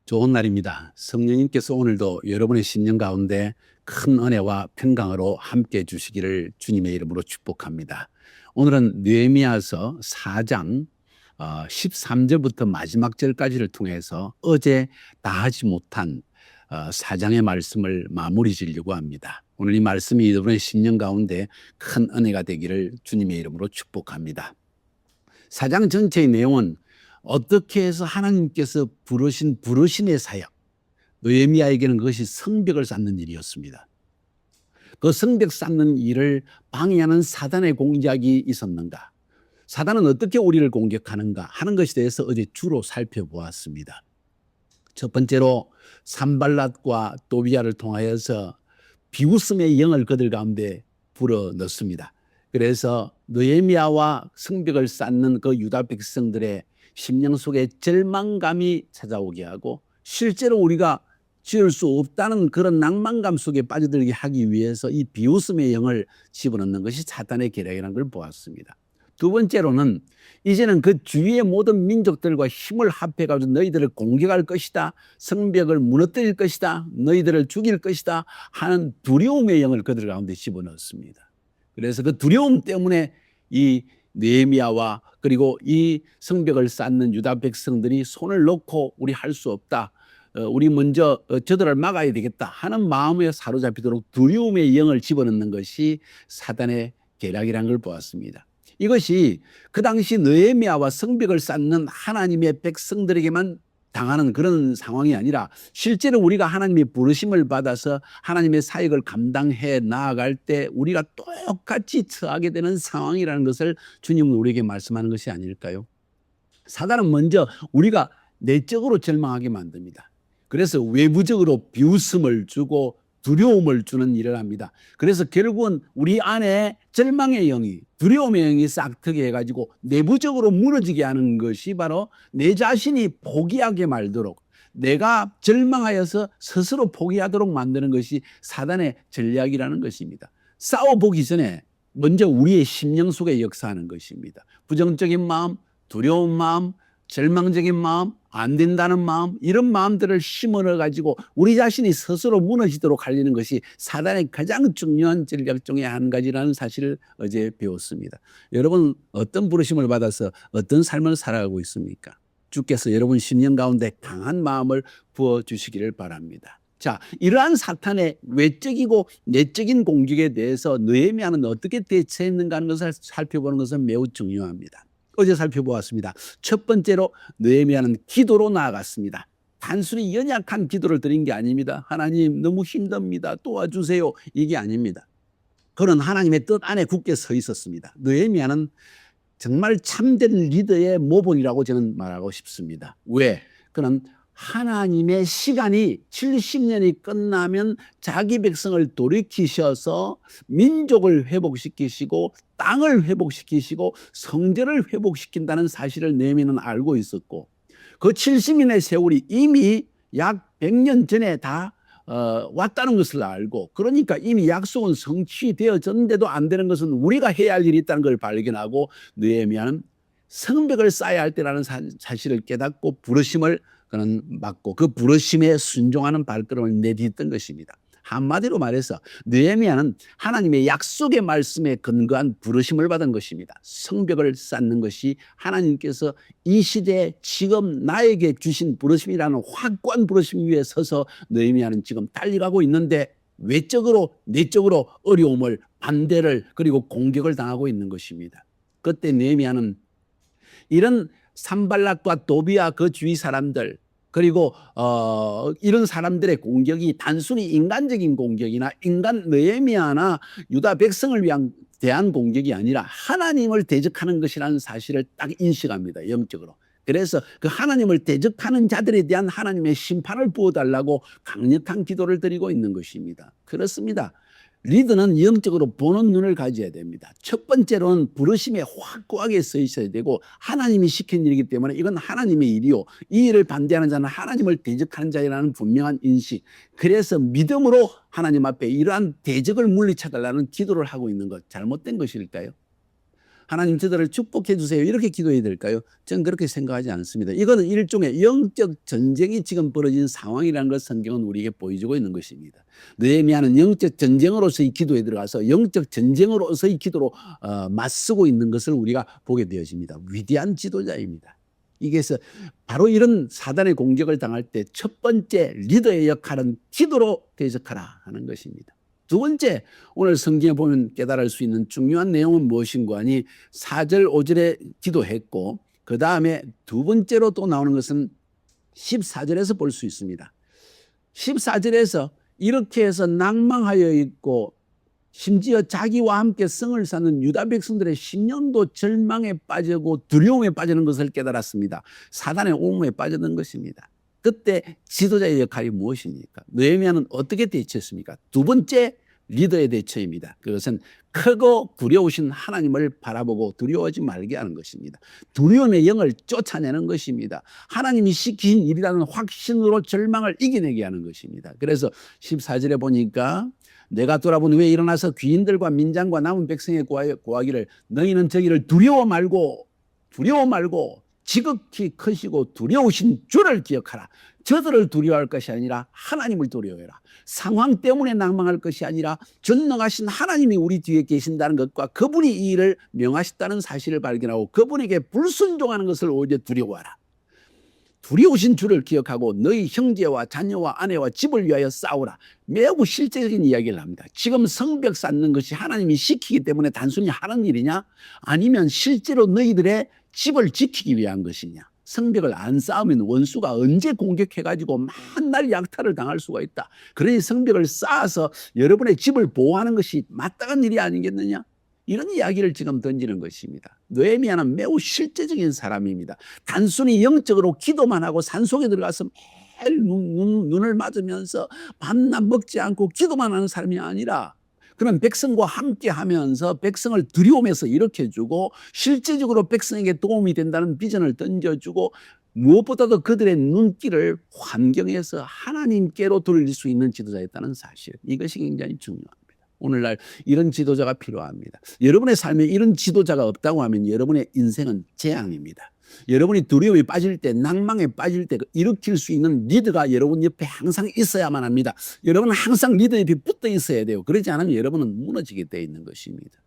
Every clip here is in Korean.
좋은 날입니다. 성령님께서 오늘도 여러분의 신령 가운데 큰 은혜와 평강으로 함께 주시기를 주님의 이름으로 축복합니다. 오늘은 느헤미야서 4장 13절부터 마지막 절까지를 통해서 어제 다 하지 못한 4장의 말씀을 마무리 지려고 합니다. 오늘 이 말씀이 여러분의 신령 가운데 큰 은혜가 되기를 주님의 이름으로 축복합니다. 4장 전체의 내용은 어떻게 해서 하나님께서 부르신의 사역, 느헤미야에게는 그것이 성벽을 쌓는 일이었습니다. 그 성벽 쌓는 일을 방해하는 사단의 공작이 있었는가, 사단은 어떻게 우리를 공격하는가 하는 것에 대해서 어제 주로 살펴보았습니다. 첫 번째로 산발랏과 또비야를 통하여서 비웃음의 영을 그들 가운데 불어넣습니다. 그래서 느헤미야와 성벽을 쌓는 그 유다 백성들의 심령 속에 절망감이 찾아오게 하고, 실제로 우리가 지을 수 없다는 그런 낭만감 속에 빠져들게 하기 위해서 이 비웃음의 영을 집어넣는 것이 사탄의 계략이라는 걸 보았습니다. 두 번째로는 이제는 그 주위의 모든 민족들과 힘을 합해가지고 너희들을 공격할 것이다, 성벽을 무너뜨릴 것이다, 너희들을 죽일 것이다 하는 두려움의 영을 그들 가운데 집어넣습니다. 그래서 그 두려움 때문에 이 느헤미야와 그리고 이 성벽을 쌓는 유다 백성들이 손을 놓고 우리 할 수 없다, 우리 먼저 저들을 막아야 되겠다 하는 마음에 사로잡히도록 두려움의 영을 집어넣는 것이 사단의 계략이라는 걸 보았습니다. 이것이 그 당시 느헤미야와 성벽을 쌓는 하나님의 백성들에게만 당하는 그런 상황이 아니라, 실제로 우리가 하나님의 부르심을 받아서 하나님의 사역을 감당해 나아갈 때 우리가 똑같이 처하게 되는 상황이라는 것을 주님은 우리에게 말씀하는 것이 아닐까요? 사단은 먼저 우리가 내적으로 절망하게 만듭니다. 그래서 외부적으로 비웃음을 주고 두려움을 주는 일을 합니다. 그래서 결국은 우리 안에 절망의 영이, 두려움의 영이 싹트게 해가지고 내부적으로 무너지게 하는 것이 바로 내 자신이 포기하게 말도록, 내가 절망하여서 스스로 포기하도록 만드는 것이 사단의 전략이라는 것입니다. 싸워보기 전에 먼저 우리의 심령 속에 역사하는 것입니다. 부정적인 마음, 두려운 마음, 절망적인 마음, 안 된다는 마음, 이런 마음들을 심어넣어가지고 우리 자신이 스스로 무너지도록 하려는 것이 사단의 가장 중요한 전략 중에 한 가지라는 사실을 어제 배웠습니다. 여러분, 어떤 부르심을 받아서 어떤 삶을 살아가고 있습니까? 주께서 여러분 심령 가운데 강한 마음을 부어주시기를 바랍니다. 자, 이러한 사탄의 외적이고 내적인 공격에 대해서 느헤미야는 어떻게 대처했는가 하는 것을 살펴보는 것은 매우 중요합니다. 어제 살펴보았습니다. 첫 번째로 느헤미야는 기도로 나아갔습니다. 단순히 연약한 기도를 드린 게 아닙니다. 하나님 너무 힘듭니다, 도와주세요, 이게 아닙니다. 그는 하나님의 뜻 안에 굳게 서 있었습니다. 느헤미야는 정말 참된 리더의 모범이라고 저는 말하고 싶습니다. 왜? 그는 하나님의 시간이 70년이 끝나면 자기 백성을 돌이키셔서 민족을 회복시키시고 땅을 회복시키시고 성전을 회복시킨다는 사실을 느헤미야는 알고 있었고, 그 70년의 세월이 이미 약 100년 전에 다 왔다는 것을 알고, 그러니까 이미 약속은 성취되어졌는데도 안 되는 것은 우리가 해야 할 일이 있다는 걸 발견하고, 느헤미야는 성벽을 쌓아야 할 때라는 사실을 깨닫고 부르심을 그는 받고 그 부르심에 순종하는 발걸음을 내딛던 것입니다. 한마디로 말해서 느헤미야는 하나님의 약속의 말씀에 근거한 부르심을 받은 것입니다. 성벽을 쌓는 것이 하나님께서 이 시대에 지금 나에게 주신 부르심이라는 확고한 부르심 위에 서서 느헤미야는 지금 달려가고 있는데, 외적으로 내적으로 어려움을, 반대를, 그리고 공격을 당하고 있는 것입니다. 그때 느헤미야는 이런 산발랏과 또비야 그 주위 사람들, 그리고 이런 사람들의 공격이 단순히 인간적인 공격이나 인간 느헤미야나 유다 백성을 대한 공격이 아니라 하나님을 대적하는 것이라는 사실을 딱 인식합니다, 영적으로. 그래서 그 하나님을 대적하는 자들에 대한 하나님의 심판을 부어달라고 강력한 기도를 드리고 있는 것입니다. 그렇습니다. 리더는 영적으로 보는 눈을 가져야 됩니다. 첫 번째로는 부르심에 확고하게 서 있어야 되고, 하나님이 시킨 일이기 때문에 이건 하나님의 일이요, 이 일을 반대하는 자는 하나님을 대적하는 자라는 분명한 인식, 그래서 믿음으로 하나님 앞에 이러한 대적을 물리쳐달라는 기도를 하고 있는 것, 잘못된 것일까요? 하나님 저들을 축복해 주세요. 이렇게 기도해야 될까요? 저는 그렇게 생각하지 않습니다. 이거는 일종의 영적 전쟁이 지금 벌어진 상황이라는 걸 성경은 우리에게 보여주고 있는 것입니다. 느헤미야는 영적 전쟁으로서의 기도에 들어가서 영적 전쟁으로서의 기도로 맞서고 있는 것을 우리가 보게 되어집니다. 위대한 지도자입니다. 이게서 바로 이런 사단의 공격을 당할 때 첫 번째 리더의 역할은 기도로 대적하라 하는 것입니다. 두 번째, 오늘 성경에 보면 깨달을 수 있는 중요한 내용은 무엇인가 하니 4절 5절에 기도했고 그 다음에 두 번째로 또 나오는 것은 14절에서 볼 수 있습니다. 14절에서 이렇게 해서 낭망하여 있고 심지어 자기와 함께 성을 쌓는 유다 백성들의 심령도 절망에 빠지고 두려움에 빠지는 것을 깨달았습니다. 사단의 옹호에 빠지는 것입니다. 그때 지도자의 역할이 무엇입니까? 느헤미야는 어떻게 대처했습니까? 두 번째 리더의 대처입니다. 그것은 크고 두려우신 하나님을 바라보고 두려워하지 말게 하는 것입니다. 두려움의 영을 쫓아내는 것입니다. 하나님이 시킨 일이라는 확신으로 절망을 이겨내게 하는 것입니다. 그래서 14절에 보니까 내가 돌아본 후에 일어나서 귀인들과 민장과 남은 백성에 고하기를 너희는 저기를 두려워 말고 지극히 크시고 두려우신 주를 기억하라. 저들을 두려워할 것이 아니라 하나님을 두려워해라. 상황 때문에 낭망할 것이 아니라 전능하신 하나님이 우리 뒤에 계신다는 것과 그분이 이 일을 명하셨다는 사실을 발견하고 그분에게 불순종하는 것을 오히려 두려워하라. 두려우신 주를 기억하고 너희 형제와 자녀와 아내와 집을 위하여 싸우라. 매우 실제적인 이야기를 합니다. 지금 성벽 쌓는 것이 하나님이 시키기 때문에 단순히 하는 일이냐? 아니면 실제로 너희들의 집을 지키기 위한 것이냐? 성벽을 안 쌓으면 원수가 언제 공격해가지고 만날 약탈을 당할 수가 있다. 그러니 성벽을 쌓아서 여러분의 집을 보호하는 것이 마땅한 일이 아니겠느냐? 이런 이야기를 지금 던지는 것입니다. 느헤미야는 매우 실제적인 사람입니다. 단순히 영적으로 기도만 하고 산속에 들어가서 매일 눈을 맞으면서 밤낮 먹지 않고 기도만 하는 사람이 아니라 그런 백성과 함께 하면서 백성을 두려움에서 일으켜주고 실제적으로 백성에게 도움이 된다는 비전을 던져주고 무엇보다도 그들의 눈길을 환경에서 하나님께로 돌릴 수 있는 지도자였다는 사실, 이것이 굉장히 중요합니다. 오늘날 이런 지도자가 필요합니다. 여러분의 삶에 이런 지도자가 없다고 하면 여러분의 인생은 재앙입니다. 여러분이 두려움에 빠질 때, 낭망에 빠질 때 일으킬 수 있는 리더가 여러분 옆에 항상 있어야만 합니다. 여러분은 항상 리더 옆에 붙어 있어야 돼요. 그러지 않으면 여러분은 무너지게 되어 있는 것입니다.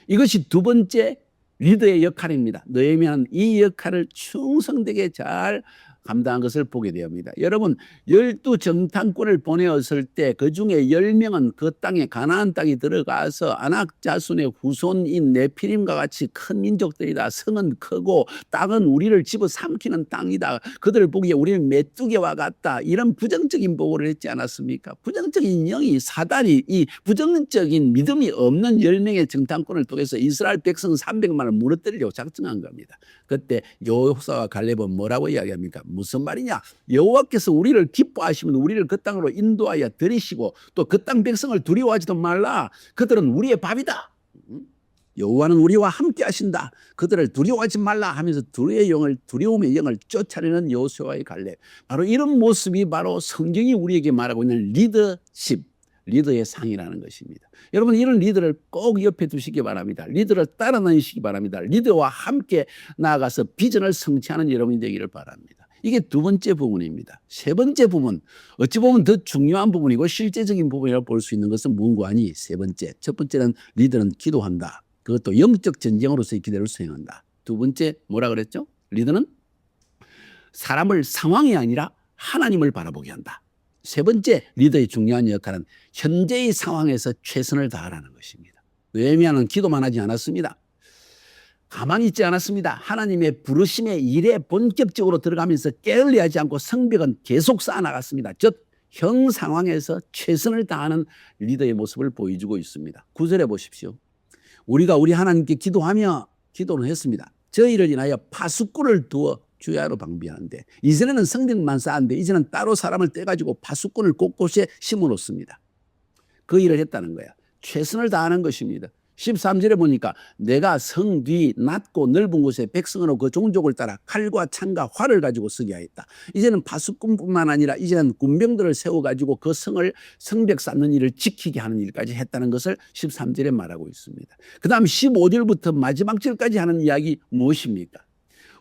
이것이 두 번째 리더의 역할입니다. 느헤미야는 이 역할을 충성되게 잘 감당한 것을 보게 됩니다. 여러분, 12정탐꾼을 보내었을 때 그중에 10명은 그 땅에 가나안 땅에 들어가서 아낙 자손의 후손인 네피림과 같이 큰 민족들이다. 성은 크고 땅은 우리를 집어삼키는 땅이다. 그들을 보기에 우리는 메뚜기와 같다. 이런 부정적인 보고를 했지 않았습니까? 부정적인 영이 사단이 이 부정적인 믿음이 없는 10명의 정탐꾼을 통해서 이스라엘 백성 300만을 무너뜨리려고 작정한 겁니다. 그때 여호수아와 갈렙은 뭐라고 이야기합니까? 무슨 말이냐? 여호와께서 우리를 기뻐하시면 우리를 그 땅으로 인도하여 들이시고 또 그 땅 백성을 두려워하지도 말라. 그들은 우리의 밥이다. 여호와는 우리와 함께 하신다. 그들을 두려워하지 말라 하면서 두려움의 영을 쫓아내는 여호수아의 갈렙. 바로 이런 모습이 바로 성경이 우리에게 말하고 있는 리더십, 리더의 상이라는 것입니다. 여러분, 이런 리더를 꼭 옆에 두시기 바랍니다. 리더를 따라 다니시기 바랍니다. 리더와 함께 나아가서 비전을 성취하는 여러분이 되기를 바랍니다. 이게 두 번째 부분입니다. 세 번째 부분, 어찌 보면 더 중요한 부분이고 실제적인 부분이라고 볼 수 있는 것은 무엇과 하니 세 번째. 첫 번째는 리더는 기도한다. 그것도 영적 전쟁으로서의 기도를 수행한다. 두 번째 뭐라 그랬죠? 리더는 사람을 상황이 아니라 하나님을 바라보게 한다. 세 번째 리더의 중요한 역할은 현재의 상황에서 최선을 다하라는 것입니다. 느헤미야는 기도만 하지 않았습니다. 가만히 있지 않았습니다. 하나님의 부르심의 일에 본격적으로 들어가면서 게을리하지 않고 성벽은 계속 쌓아나갔습니다. 즉 현 상황에서 최선을 다하는 리더의 모습을 보여주고 있습니다. 9절에 보십시오. 우리가 우리 하나님께 기도하며 기도를 했습니다. 저희를 인하여 파수꾼을 두어 주야로 방비하는데, 이전에는 성벽만 쌓았는데 이제는 따로 사람을 떼가지고 파수꾼을 곳곳에 심어놓습니다. 그 일을 했다는 거야. 최선을 다하는 것입니다. 13절에 보니까 내가 성 뒤 낮고 넓은 곳에 백성으로 그 종족을 따라 칼과 창과 활을 가지고 서게 하였다. 이제는 파수꾼뿐만 아니라 이제는 군병들을 세워가지고 그 성을 성벽 쌓는 일을 지키게 하는 일까지 했다는 것을 13절에 말하고 있습니다. 그 다음 15절부터 마지막 절까지 하는 이야기 무엇입니까?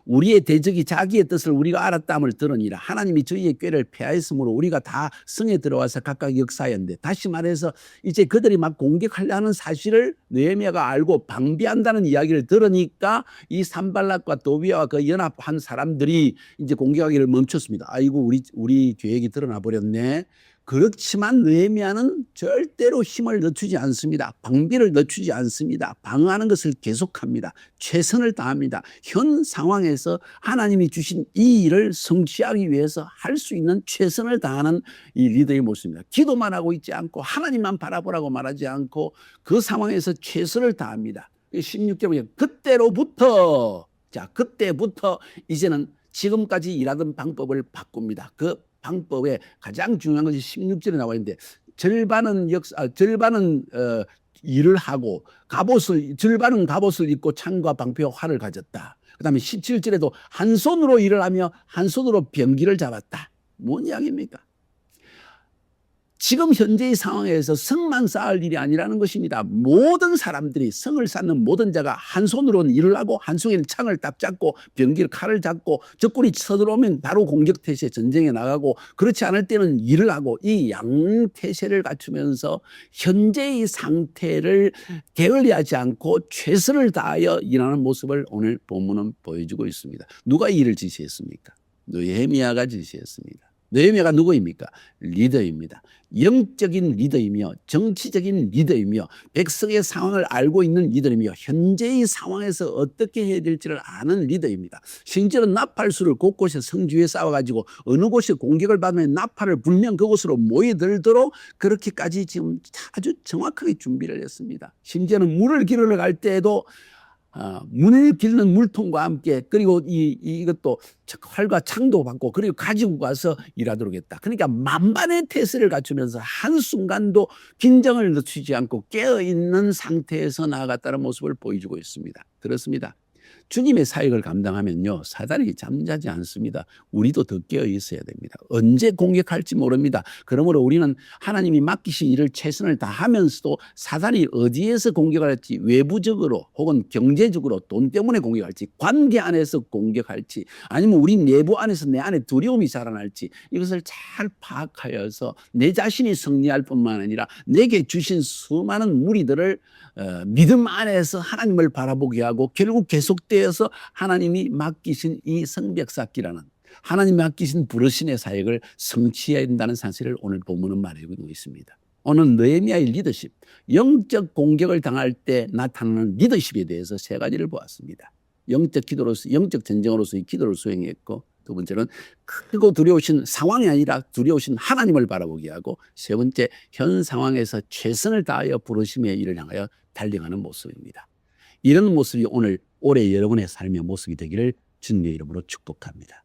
우리의 대적이 자기의 뜻을 우리가 알았다함을 들으니라. 하나님이 저희의 꾀를 폐하였으므로 우리가 다 성에 들어와서 각각 역사하였는데, 다시 말해서 이제 그들이 막 공격하려는 사실을 느헤미야가 알고 방비한다는 이야기를 들으니까 이 산발락과 도비아와 그 연합한 사람들이 이제 공격하기를 멈췄습니다. 아이고 우리 계획이 드러나 버렸네. 그렇지만 느헤미야는 절대로 힘을 늦추지 않습니다. 방비를 늦추지 않습니다. 방어하는 것을 계속합니다. 최선을 다합니다. 현 상황에서 하나님이 주신 이 일을 성취하기 위해서 할 수 있는 최선을 다하는 이 리더의 모습입니다. 기도만 하고 있지 않고 하나님만 바라보라고 말하지 않고 그 상황에서 최선을 다합니다. 16절 보면 그때부터 이제는 지금까지 일하던 방법을 바꿉니다. 그 방법에 가장 중요한 것이 16절에 나와 있는데, 절반은 일을 하고 절반은 갑옷을 입고 창과 방패와 활을 가졌다. 그 다음에 17절에도 한 손으로 일을 하며 한 손으로 병기를 잡았다. 뭔 이야기입니까? 지금 현재의 상황에서 성만 쌓을 일이 아니라는 것입니다. 모든 사람들이, 성을 쌓는 모든 자가 한 손으로는 일을 하고 한 손에는 창을 딱 잡고 병기를 칼을 잡고, 적군이 쳐들어오면 바로 공격 태세 전쟁에 나가고, 그렇지 않을 때는 일을 하고, 이 양태세를 갖추면서 현재의 상태를 게을리하지 않고 최선을 다하여 일하는 모습을 오늘 본문은 보여주고 있습니다. 누가 이 일을 지시했습니까? 느헤미야가 지시했습니다. 느헤미야가 누구입니까? 리더입니다. 영적인 리더이며 정치적인 리더이며 백성의 상황을 알고 있는 리더이며 현재의 상황에서 어떻게 해야 될지를 아는 리더입니다. 심지어는 나팔수를 곳곳에 성주에 쌓아가지고 어느 곳에 공격을 받으면 나팔을 불면 그곳으로 모여들도록 그렇게까지 지금 아주 정확하게 준비를 했습니다. 심지어는 물을 기르러 갈 때에도 문을 기르는 물통과 함께, 그리고 이것도 활과 창도 받고, 그리고 가지고 가서 일하도록 했다. 그러니까 만반의 태세를 갖추면서 한순간도 긴장을 늦추지 않고 깨어있는 상태에서 나아갔다는 모습을 보여주고 있습니다. 그렇습니다. 주님의 사역을 감당하면요, 사단이 잠자지 않습니다. 우리도 더 깨어 있어야 됩니다. 언제 공격할지 모릅니다. 그러므로 우리는 하나님이 맡기신 일을 최선을 다하면서도 사단이 어디에서 공격할지, 외부적으로 혹은 경제적으로 돈 때문에 공격할지, 관계 안에서 공격할지, 아니면 우리 내부 안에서 내 안에 두려움이 자라날지, 이것을 잘 파악하여서 내 자신이 승리할 뿐만 아니라 내게 주신 수많은 무리들을 믿음 안에서 하나님을 바라보게 하고, 결국 계속되어서 하나님이 맡기신 이 성벽 쌓기라는, 하나님이 맡기신 부르심의 사역을 성취해야 된다는 사실을 오늘 본문은 말해주고 있습니다. 오늘 느헤미야의 리더십, 영적 공격을 당할 때 나타나는 리더십에 대해서 세 가지를 보았습니다. 영적 기도로서, 영적 전쟁으로서의 기도를 수행했고, 두 번째는 크고 두려우신 상황이 아니라 두려우신 하나님을 바라보게 하고, 세 번째, 현 상황에서 최선을 다하여 부르심의 일을 향하여 달려가는 모습입니다. 이런 모습이 오늘 올해 여러분의 삶의 모습이 되기를 주님의 이름으로 축복합니다.